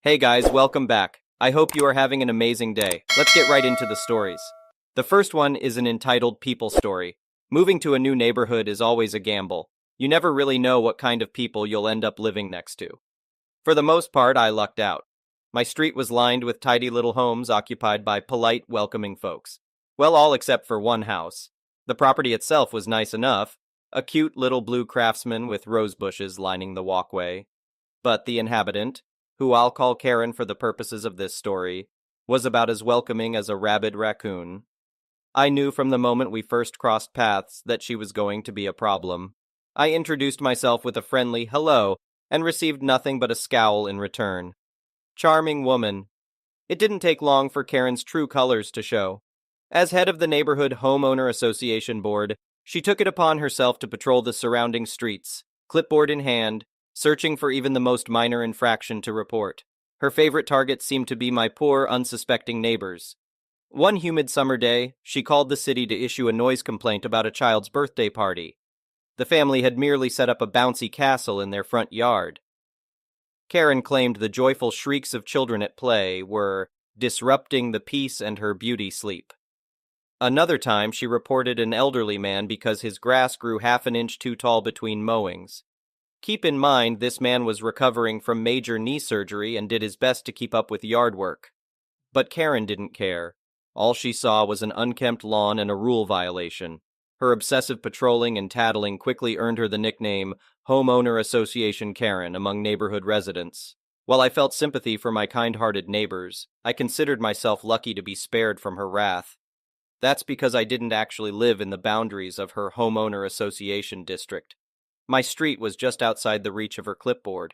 Hey guys, welcome back. I hope you are having an amazing day. Let's get right into the stories. The first one is an entitled People Story. Moving to a new neighborhood is always a gamble. You never really know what kind of people you'll end up living next to. For the most part, I lucked out. My street was lined with tidy little homes occupied by polite, welcoming folks. Well, all except for one house. The property itself was nice enough, a cute little blue craftsman with rose bushes lining the walkway. But the inhabitant, who I'll call Karen for the purposes of this story, was about as welcoming as a rabid raccoon. I knew from the moment we first crossed paths that she was going to be a problem. I introduced myself with a friendly hello and received nothing but a scowl in return. Charming woman. It didn't take long for Karen's true colors to show. As head of the neighborhood homeowner association board, she took it upon herself to patrol the surrounding streets, clipboard in hand, searching for even the most minor infraction to report. Her favorite target seemed to be my poor, unsuspecting neighbors. One humid summer day, she called the city to issue a noise complaint about a child's birthday party. The family had merely set up a bouncy castle in their front yard. Karen claimed the joyful shrieks of children at play were disrupting the peace and her beauty sleep. Another time, she reported an elderly man because his grass grew half an inch too tall between mowings. Keep in mind, this man was recovering from major knee surgery and did his best to keep up with yard work. But Karen didn't care. All she saw was an unkempt lawn and a rule violation. Her obsessive patrolling and tattling quickly earned her the nickname Homeowner Association Karen among neighborhood residents. While I felt sympathy for my kind-hearted neighbors, I considered myself lucky to be spared from her wrath. That's because I didn't actually live in the boundaries of her homeowner association district. My street was just outside the reach of her clipboard.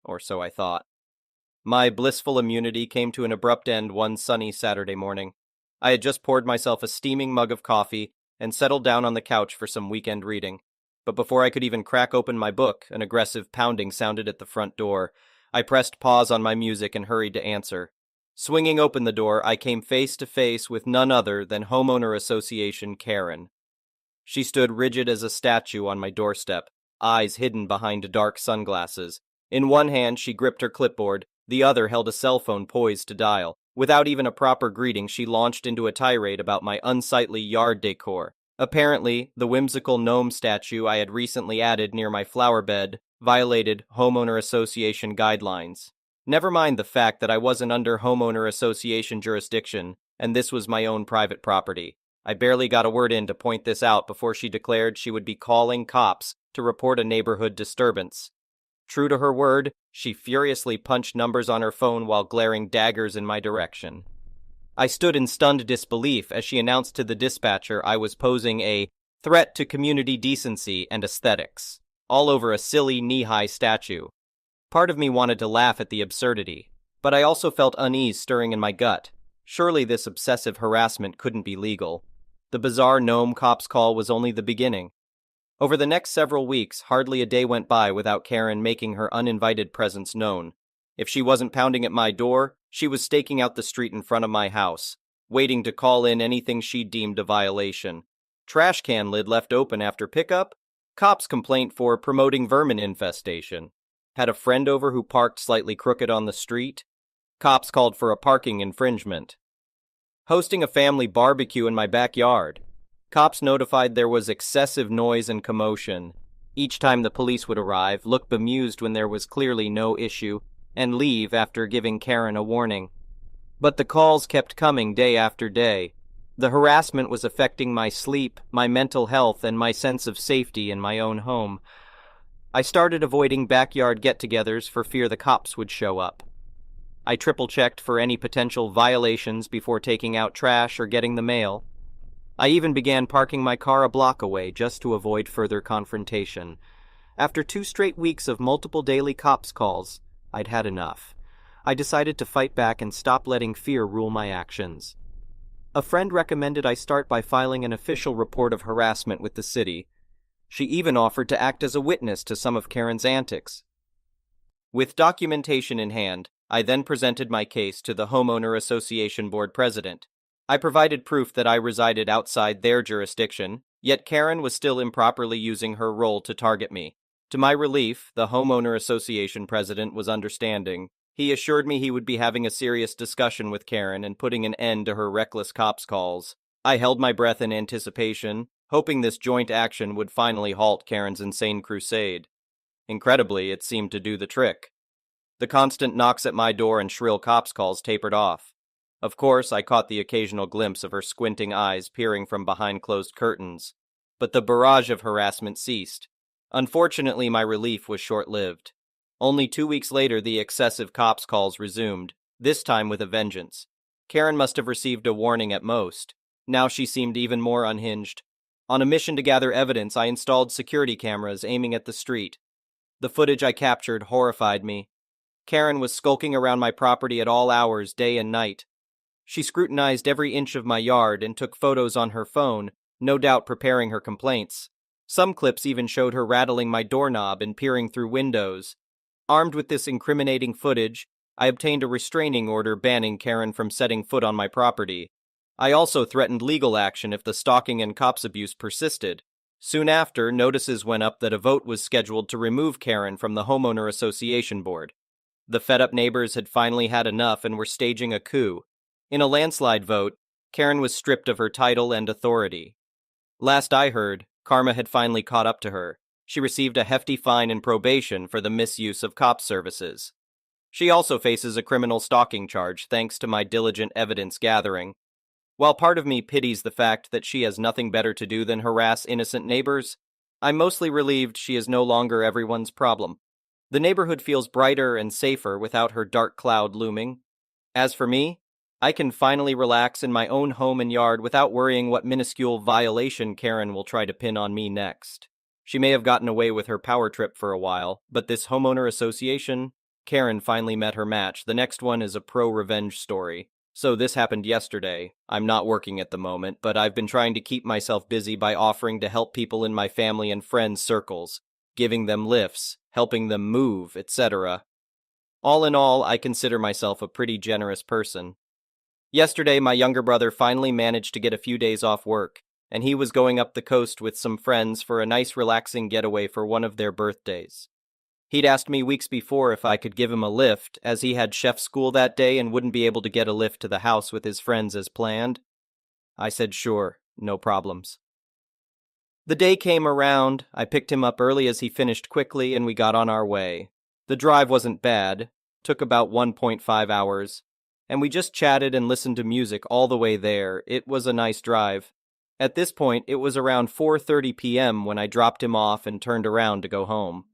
Or so I thought. My blissful immunity came to an abrupt end one sunny Saturday morning. I had just poured myself a steaming mug of coffee and settled down on the couch for some weekend reading. But before I could even crack open my book, an aggressive pounding sounded at the front door. I pressed pause on my music and hurried to answer. Swinging open the door, I came face to face with none other than Homeowner Association Karen. She stood rigid as a statue on my doorstep, eyes hidden behind dark sunglasses. In one hand, she gripped her clipboard, the other held a cell phone poised to dial. Without even a proper greeting, she launched into a tirade about my unsightly yard decor. Apparently, the whimsical gnome statue I had recently added near my flower bed violated Homeowner Association guidelines. Never mind the fact that I wasn't under homeowner association jurisdiction, and this was my own private property. I barely got a word in to point this out before she declared she would be calling cops to report a neighborhood disturbance. True to her word, she furiously punched numbers on her phone while glaring daggers in my direction. I stood in stunned disbelief as she announced to the dispatcher I was posing a threat to community decency and aesthetics, all over a silly knee-high statue. Part of me wanted to laugh at the absurdity, but I also felt unease stirring in my gut. Surely this obsessive harassment couldn't be legal. The bizarre gnome cop's call was only the beginning. Over the next several weeks, hardly a day went by without Karen making her uninvited presence known. If she wasn't pounding at my door, she was staking out the street in front of my house, waiting to call in anything she deemed a violation. Trash can lid left open after pickup? Cops complaint for promoting vermin infestation. Had a friend over who parked slightly crooked on the street? Cops called for a parking infringement. Hosting a family barbecue in my backyard. Cops notified there was excessive noise and commotion. Each time the police would arrive, look bemused when there was clearly no issue, and leave after giving Karen a warning. But the calls kept coming day after day. The harassment was affecting my sleep, my mental health, and my sense of safety in my own home. I started avoiding backyard get-togethers for fear the cops would show up. I triple-checked for any potential violations before taking out trash or getting the mail. I even began parking my car a block away just to avoid further confrontation. After 2 straight weeks of multiple daily cops calls, I'd had enough. I decided to fight back and stop letting fear rule my actions. A friend recommended I start by filing an official report of harassment with the city. She even offered to act as a witness to some of Karen's antics. With documentation in hand, I then presented my case to the Homeowner Association Board President. I provided proof that I resided outside their jurisdiction, yet Karen was still improperly using her role to target me. To my relief, the Homeowner Association President was understanding. He assured me he would be having a serious discussion with Karen and putting an end to her reckless cops calls. I held my breath in anticipation, hoping this joint action would finally halt Karen's insane crusade. Incredibly, it seemed to do the trick. The constant knocks at my door and shrill cops calls tapered off. Of course, I caught the occasional glimpse of her squinting eyes peering from behind closed curtains, but the barrage of harassment ceased. Unfortunately, my relief was short-lived. Only 2 weeks later, the excessive cops calls resumed, this time with a vengeance. Karen must have received a warning at most. Now she seemed even more unhinged. On a mission to gather evidence, I installed security cameras aiming at the street. The footage I captured horrified me. Karen was skulking around my property at all hours, day and night. She scrutinized every inch of my yard and took photos on her phone, no doubt preparing her complaints. Some clips even showed her rattling my doorknob and peering through windows. Armed with this incriminating footage, I obtained a restraining order banning Karen from setting foot on my property. I also threatened legal action if the stalking and cops abuse persisted. Soon after, notices went up that a vote was scheduled to remove Karen from the homeowner association board. The fed-up neighbors had finally had enough and were staging a coup. In a landslide vote, Karen was stripped of her title and authority. Last I heard, karma had finally caught up to her. She received a hefty fine and probation for the misuse of cop services. She also faces a criminal stalking charge thanks to my diligent evidence gathering. While part of me pities the fact that she has nothing better to do than harass innocent neighbors, I'm mostly relieved she is no longer everyone's problem. The neighborhood feels brighter and safer without her dark cloud looming. As for me, I can finally relax in my own home and yard without worrying what minuscule violation Karen will try to pin on me next. She may have gotten away with her power trip for a while, but this homeowner association, Karen finally met her match. The next one is a pro-revenge story. So this happened yesterday. I'm not working at the moment, but I've been trying to keep myself busy by offering to help people in my family and friends' circles, giving them lifts, helping them move, etc. All in all, I consider myself a pretty generous person. Yesterday, my younger brother finally managed to get a few days off work, and he was going up the coast with some friends for a nice relaxing getaway for one of their birthdays. He'd asked me weeks before if I could give him a lift, as he had chef school that day and wouldn't be able to get a lift to the house with his friends as planned. I said sure, no problems. The day came around, I picked him up early as he finished quickly, and we got on our way. The drive wasn't bad, took about 1.5 hours, and we just chatted and listened to music all the way there. It was a nice drive. At this point, it was around 4:30 p.m. when I dropped him off and turned around to go home.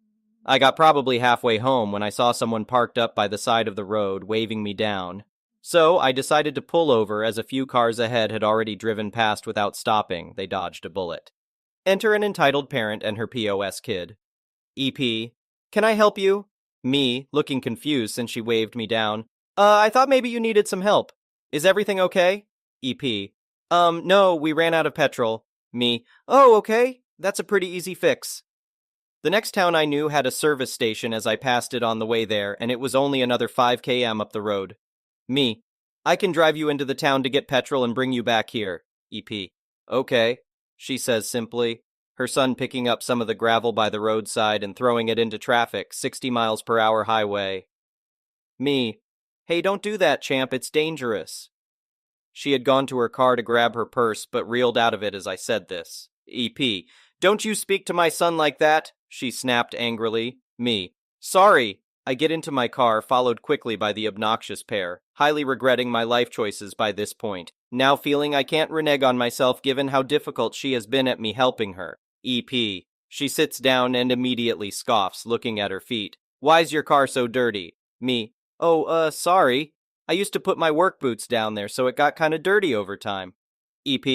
I got probably halfway home when I saw someone parked up by the side of the road waving me down. So I decided to pull over as a few cars ahead had already driven past without stopping. They dodged a bullet. Enter an entitled parent and her POS kid. EP, can I help you? Me, looking confused since she waved me down. I thought maybe you needed some help. Is everything okay? EP, no, we ran out of petrol. Me, oh, okay. That's a pretty easy fix. The next town I knew had a service station as I passed it on the way there, and it was only another 5 km up the road. Me, I can drive you into the town to get petrol and bring you back here. EP, okay, she says simply, her son picking up some of the gravel by the roadside and throwing it into traffic, 60 miles per hour highway. Me, hey, don't do that, champ, it's dangerous. She had gone to her car to grab her purse, but reeled out of it as I said this. EP, don't you speak to my son like that, she snapped angrily. Me, sorry. I get into my car, followed quickly by the obnoxious pair, highly regretting my life choices by this point, now feeling I can't renege on myself given how difficult she has been at me helping her. EP, she sits down and immediately scoffs, looking at her feet. Why's your car so dirty? Me, oh, sorry. I used to put my work boots down there, so it got kinda dirty over time. EP,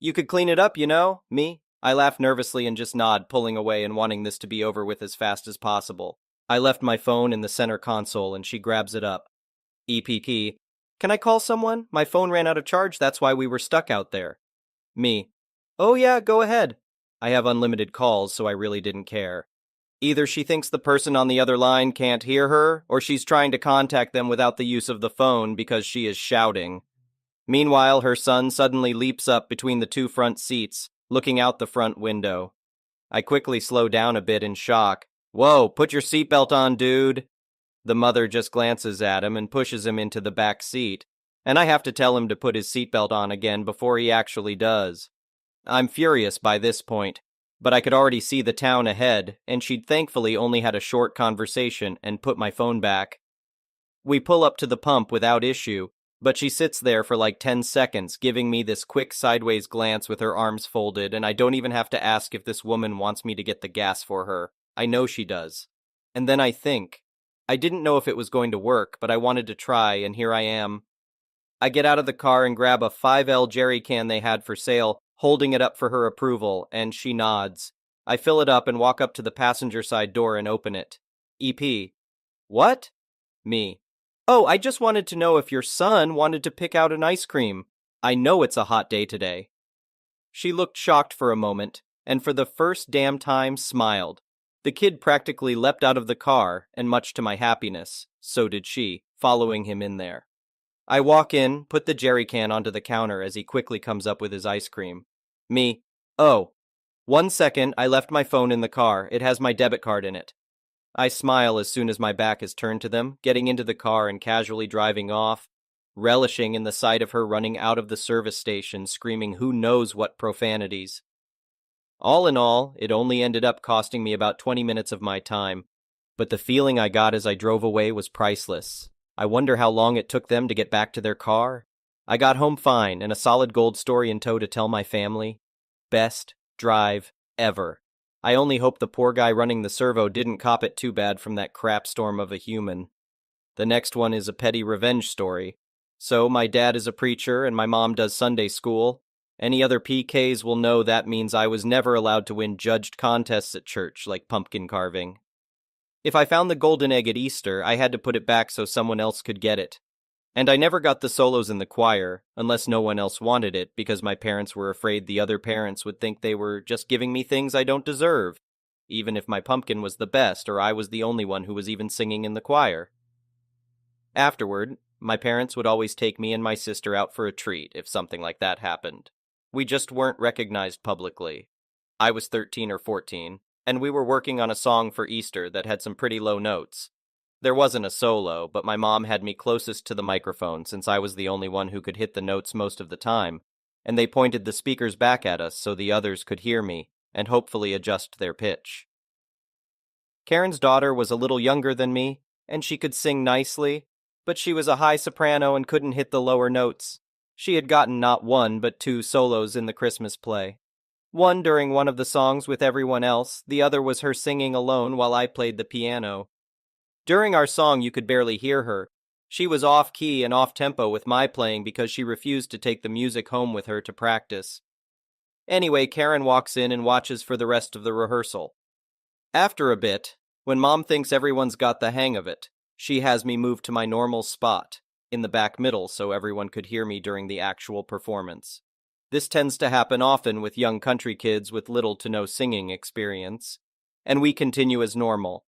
you could clean it up, you know? Me, I laugh nervously and just nod, pulling away and wanting this to be over with as fast as possible. I left my phone in the center console and she grabs it up. EPP, can I call someone? My phone ran out of charge, that's why we were stuck out there. Me, oh yeah, go ahead. I have unlimited calls, so I really didn't care. Either she thinks the person on the other line can't hear her, or she's trying to contact them without the use of the phone because she is shouting. Meanwhile, her son suddenly leaps up between the two front seats, looking out the front window. I quickly slow down a bit in shock. Whoa, put your seatbelt on, dude. The mother just glances at him and pushes him into the back seat, and I have to tell him to put his seatbelt on again before he actually does. I'm furious by this point, but I could already see the town ahead, and she'd thankfully only had a short conversation and put my phone back. We pull up to the pump without issue, but she sits there for like 10 seconds, giving me this quick sideways glance with her arms folded, and I don't even have to ask if this woman wants me to get the gas for her. I know she does. And then I think, I didn't know if it was going to work, but I wanted to try, and here I am. I get out of the car and grab a 5L jerry can they had for sale, holding it up for her approval, and she nods. I fill it up and walk up to the passenger side door and open it. EP. What? Me. Oh, I just wanted to know if your son wanted to pick out an ice cream. I know it's a hot day today. She looked shocked for a moment, and for the first damn time smiled. The kid practically leapt out of the car, and much to my happiness, so did she, following him in there. I walk in, put the jerry can onto the counter as he quickly comes up with his ice cream. Me. Oh. 1 second, I left my phone in the car. It has my debit card in it. I smile as soon as my back is turned to them, getting into the car and casually driving off, relishing in the sight of her running out of the service station, screaming who knows what profanities. All in all, it only ended up costing me about 20 minutes of my time, but the feeling I got as I drove away was priceless. I wonder how long it took them to get back to their car. I got home fine and a solid gold story in tow to tell my family. Best drive ever. I only hope the poor guy running the servo didn't cop it too bad from that crap storm of a human. The next one is a petty revenge story. So my dad is a preacher and my mom does Sunday school. Any other PKs will know that means I was never allowed to win judged contests at church like pumpkin carving. If I found the golden egg at Easter, I had to put it back so someone else could get it. And I never got the solos in the choir, unless no one else wanted it, because my parents were afraid the other parents would think they were just giving me things I don't deserve, even if my pumpkin was the best or I was the only one who was even singing in the choir. Afterward, my parents would always take me and my sister out for a treat if something like that happened. We just weren't recognized publicly. I was 13 or 14, and we were working on a song for Easter that had some pretty low notes. There wasn't a solo, but my mom had me closest to the microphone since I was the only one who could hit the notes most of the time, and they pointed the speakers back at us so the others could hear me and hopefully adjust their pitch. Karen's daughter was a little younger than me, and she could sing nicely, but she was a high soprano and couldn't hit the lower notes. She had gotten not one but 2 solos in the Christmas play. One during one of the songs with everyone else, the other was her singing alone while I played the piano. During our song you could barely hear her. She was off-key and off-tempo with my playing because she refused to take the music home with her to practice. Anyway, Karen walks in and watches for the rest of the rehearsal. After a bit, when Mom thinks everyone's got the hang of it, she has me move to my normal spot, in the back middle so everyone could hear me during the actual performance. This tends to happen often with young country kids with little to no singing experience, and we continue as normal.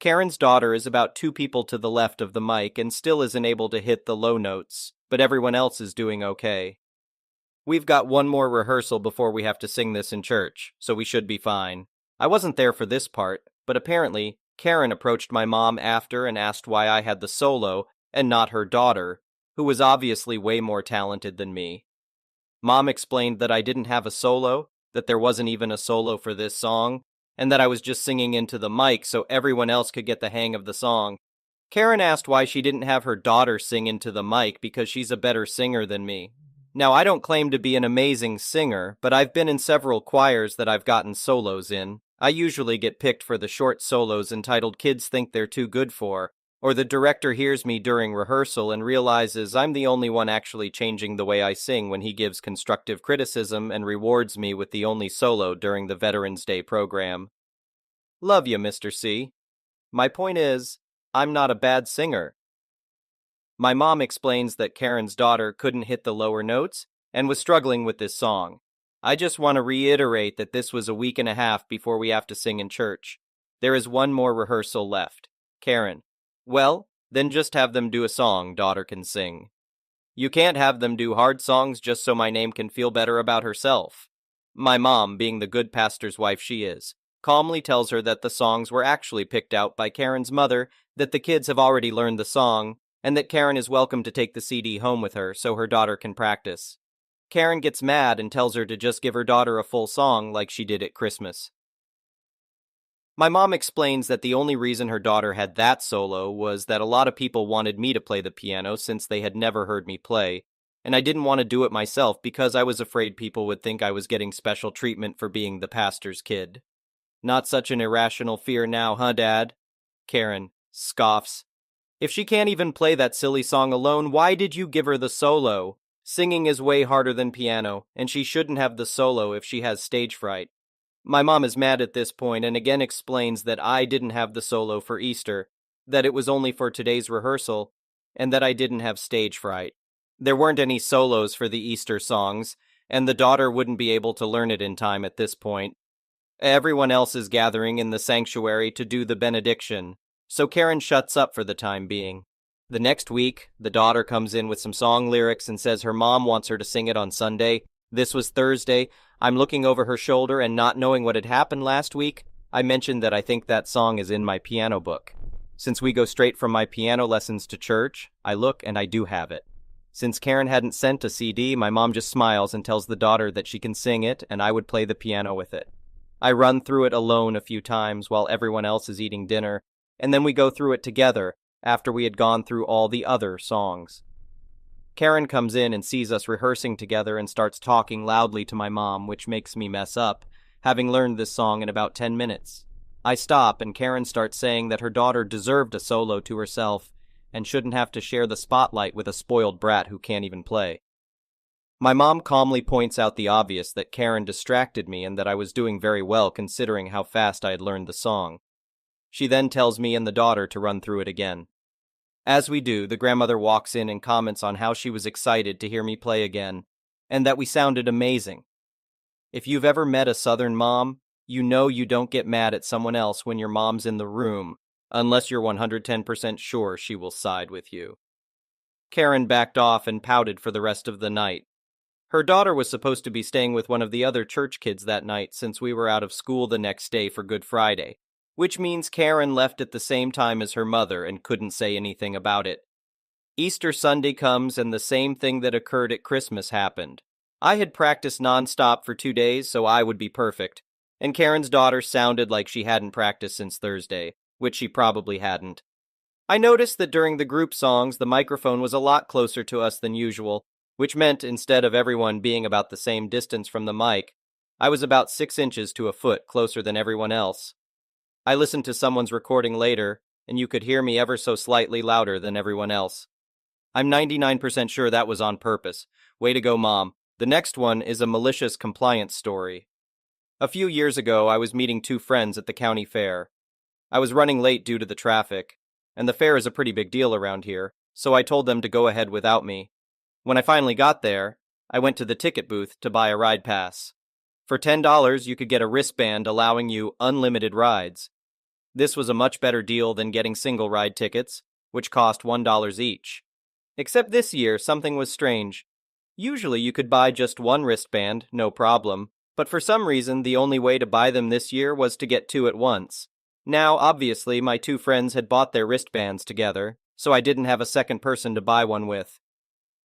Karen's daughter is about 2 people to the left of the mic and still isn't able to hit the low notes, but everyone else is doing okay. We've got one more rehearsal before we have to sing this in church, so we should be fine. I wasn't there for this part, but apparently, Karen approached my mom after and asked why I had the solo and not her daughter, who was obviously way more talented than me. Mom explained that I didn't have a solo, that there wasn't even a solo for this song, and that I was just singing into the mic so everyone else could get the hang of the song. Karen asked why she didn't have her daughter sing into the mic because she's a better singer than me. Now, I don't claim to be an amazing singer, but I've been in several choirs that I've gotten solos in. I usually get picked for the short solos entitled Kids Think They're Too Good For, or the director hears me during rehearsal and realizes I'm the only one actually changing the way I sing when he gives constructive criticism and rewards me with the only solo during the Veterans Day program. Love you, Mr. C. My point is, I'm not a bad singer. My mom explains that Karen's daughter couldn't hit the lower notes and was struggling with this song. I just want to reiterate that this was a week and a half before we have to sing in church. There is one more rehearsal left. Karen. Well, then just have them do a song daughter can sing. You can't have them do hard songs just so my name can feel better about herself. My mom, being the good pastor's wife she is, calmly tells her that the songs were actually picked out by Karen's mother, that the kids have already learned the song, and that Karen is welcome to take the CD home with her so her daughter can practice. Karen gets mad and tells her to just give her daughter a full song like she did at Christmas. My mom explains that the only reason her daughter had that solo was that a lot of people wanted me to play the piano since they had never heard me play, and I didn't want to do it myself because I was afraid people would think I was getting special treatment for being the pastor's kid. Not such an irrational fear now, huh, Dad? Karen scoffs. If she can't even play that silly song alone, why did you give her the solo? Singing is way harder than piano, and she shouldn't have the solo if she has stage fright. My mom is mad at this point and again explains that I didn't have the solo for Easter, that it was only for today's rehearsal, and that I didn't have stage fright. There weren't any solos for the Easter songs, and the daughter wouldn't be able to learn it in time at this point. Everyone else is gathering in the sanctuary to do the benediction, so Karen shuts up for the time being. The next week, the daughter comes in with some song lyrics and says her mom wants her to sing it on Sunday. This was Thursday. I'm looking over her shoulder and not knowing what had happened last week, I mentioned that I think that song is in my piano book. Since we go straight from my piano lessons to church, I look and I do have it. Since Karen hadn't sent a CD, my mom just smiles and tells the daughter that she can sing it and I would play the piano with it. I run through it alone a few times while everyone else is eating dinner, and then we go through it together after we had gone through all the other songs. Karen comes in and sees us rehearsing together and starts talking loudly to my mom, which makes me mess up, having learned this song in about 10 minutes. I stop and Karen starts saying that her daughter deserved a solo to herself and shouldn't have to share the spotlight with a spoiled brat who can't even play. My mom calmly points out the obvious, that Karen distracted me and that I was doing very well considering how fast I had learned the song. She then tells me and the daughter to run through it again. As we do, the grandmother walks in and comments on how she was excited to hear me play again, and that we sounded amazing. If you've ever met a Southern mom, you know you don't get mad at someone else when your mom's in the room, unless you're 110% sure she will side with you. Karen backed off and pouted for the rest of the night. Her daughter was supposed to be staying with one of the other church kids that night since we were out of school the next day for Good Friday, which means Karen left at the same time as her mother and couldn't say anything about it. Easter Sunday comes and the same thing that occurred at Christmas happened. I had practiced nonstop for 2 days, so I would be perfect, and Karen's daughter sounded like she hadn't practiced since Thursday, which she probably hadn't. I noticed that during the group songs the microphone was a lot closer to us than usual, which meant instead of everyone being about the same distance from the mic, I was about 6 inches to a foot closer than everyone else. I listened to someone's recording later, and you could hear me ever so slightly louder than everyone else. I'm 99% sure that was on purpose. Way to go, Mom. The next one is a malicious compliance story. A few years ago, I was meeting 2 friends at the county fair. I was running late due to the traffic, and the fair is a pretty big deal around here, so I told them to go ahead without me. When I finally got there, I went to the ticket booth to buy a ride pass. For $10, you could get a wristband allowing you unlimited rides. This was a much better deal than getting single ride tickets, which cost $1 each. Except this year, something was strange. Usually you could buy just one wristband, no problem, but for some reason the only way to buy them this year was to get 2 at once. Now, obviously, my 2 friends had bought their wristbands together, so I didn't have a second person to buy one with.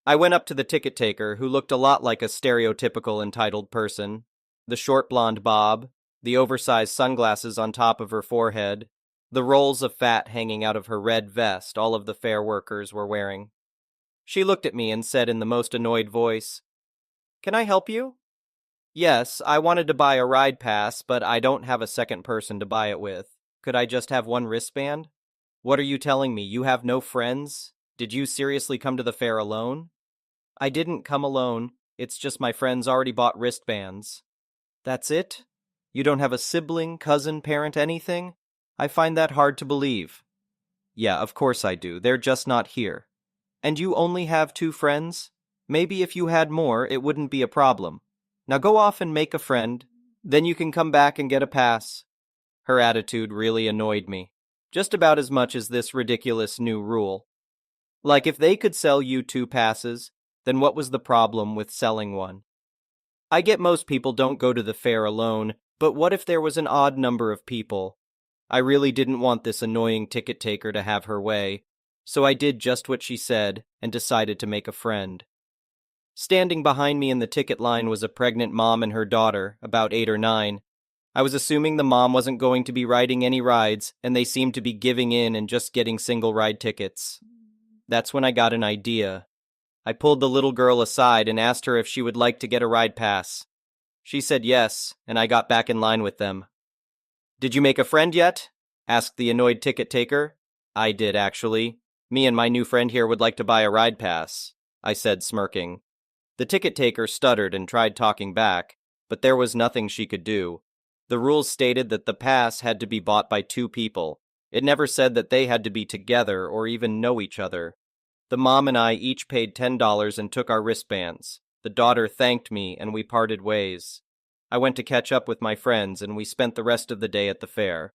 I went up to the ticket taker, who looked a lot like a stereotypical entitled person. The short blonde bob, the oversized sunglasses on top of her forehead, the rolls of fat hanging out of her red vest all of the fair workers were wearing. She looked at me and said in the most annoyed voice, "Can I help you?" Yes, I wanted to buy a ride pass, but I don't have a second person to buy it with. Could I just have one wristband? What are you telling me? You have no friends? Did you seriously come to the fair alone? I didn't come alone. It's just my friends already bought wristbands. That's it? You don't have a sibling, cousin, parent, anything? I find that hard to believe. Yeah, of course I do. They're just not here. And you only have 2 friends? Maybe if you had more, it wouldn't be a problem. Now go off and make a friend. Then you can come back and get a pass. Her attitude really annoyed me. Just about as much as this ridiculous new rule. Like, if they could sell you 2 passes, then what was the problem with selling one? I get most people don't go to the fair alone, But what if there was an odd number of people? I really didn't want this annoying ticket taker to have her way, so I did just what she said and decided to make a friend. Standing behind me in the ticket line was a pregnant mom and her daughter, about 8 or 9. I was assuming the mom wasn't going to be riding any rides, and they seemed to be giving in and just getting single ride tickets. That's when I got an idea. I pulled the little girl aside and asked her if she would like to get a ride pass. She said yes, and I got back in line with them. "Did you make a friend yet?" asked the annoyed ticket taker. "I did, actually. Me and my new friend here would like to buy a ride pass," I said, smirking. The ticket taker stuttered and tried talking back, but there was nothing she could do. The rules stated that the pass had to be bought by 2 people. It never said that they had to be together or even know each other. The mom and I each paid $10 and took our wristbands. The daughter thanked me and we parted ways. I went to catch up with my friends and we spent the rest of the day at the fair.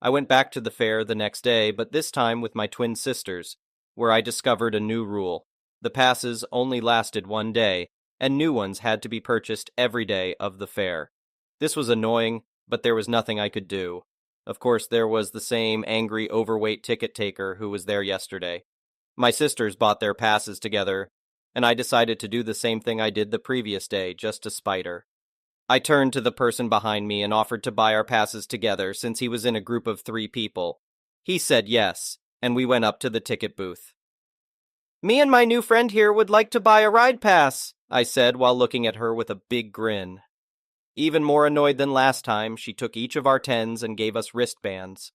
I went back to the fair the next day, but this time with my twin sisters, where I discovered a new rule. The passes only lasted 1 day, and new ones had to be purchased every day of the fair. This was annoying, but there was nothing I could do. Of course, there was the same angry, overweight ticket taker who was there yesterday. My sisters bought their passes together, and I decided to do the same thing I did the previous day, just to spite her. I turned to the person behind me and offered to buy our passes together since he was in a group of 3 people. He said yes, and we went up to the ticket booth. "Me and my new friend here would like to buy a ride pass," I said while looking at her with a big grin. Even more annoyed than last time, she took each of our tens and gave us wristbands.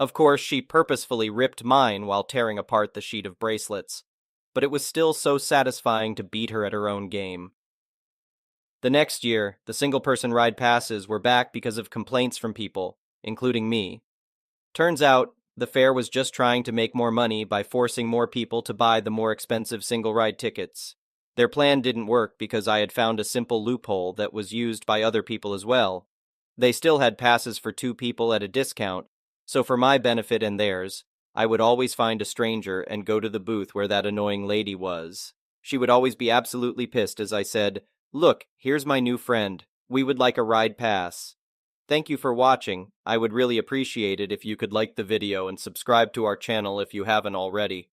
Of course, she purposefully ripped mine while tearing apart the sheet of bracelets, but it was still so satisfying to beat her at her own game. The next year, the single-person ride passes were back because of complaints from people, including me. Turns out, the fair was just trying to make more money by forcing more people to buy the more expensive single-ride tickets. Their plan didn't work because I had found a simple loophole that was used by other people as well. They still had passes for 2 people at a discount, so for my benefit and theirs, I would always find a stranger and go to the booth where that annoying lady was. She would always be absolutely pissed as I said, "Look, here's my new friend. We would like a ride pass." Thank you for watching. I would really appreciate it if you could like the video and subscribe to our channel if you haven't already.